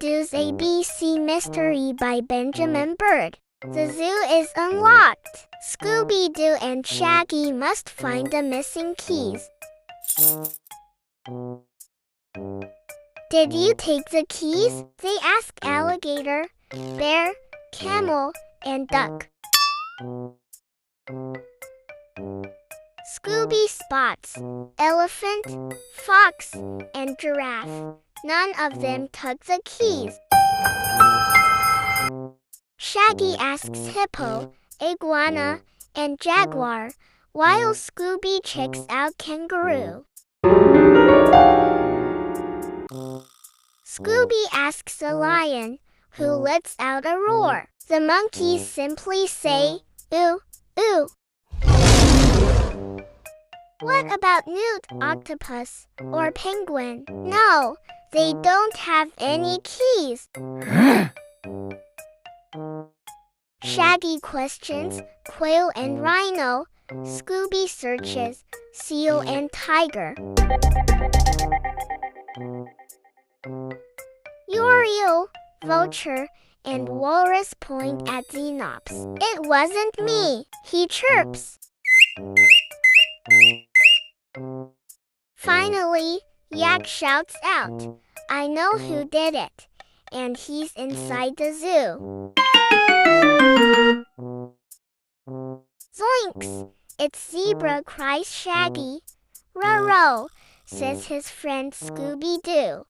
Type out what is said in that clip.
Scooby-Doo's ABC Mystery by Benjamin Bird. The zoo is unlocked. Scooby-Doo and Shaggy must find the missing keys. Did you take the keys? They ask alligator, bear, camel, and duck. Scooby spots elephant, fox, and giraffe. None of them took the keys. Shaggy asks hippo, iguana, and jaguar, while Scooby checks out kangaroo. Scooby asks a lion, who lets out a roar. The monkeys simply say, ooh, ooh. What about newt, octopus, or penguin? No, they don't have any keys. Shaggy questions quail and rhino. Scooby searches seal and tiger. Uriel, vulture, and walrus point at Xenops. It wasn't me, he chirps. Finally, Yak shouts out, I know who did it, and he's inside the zoo. Zoinks! It's Zebra, cries Shaggy. Row, says his friend Scooby-Doo.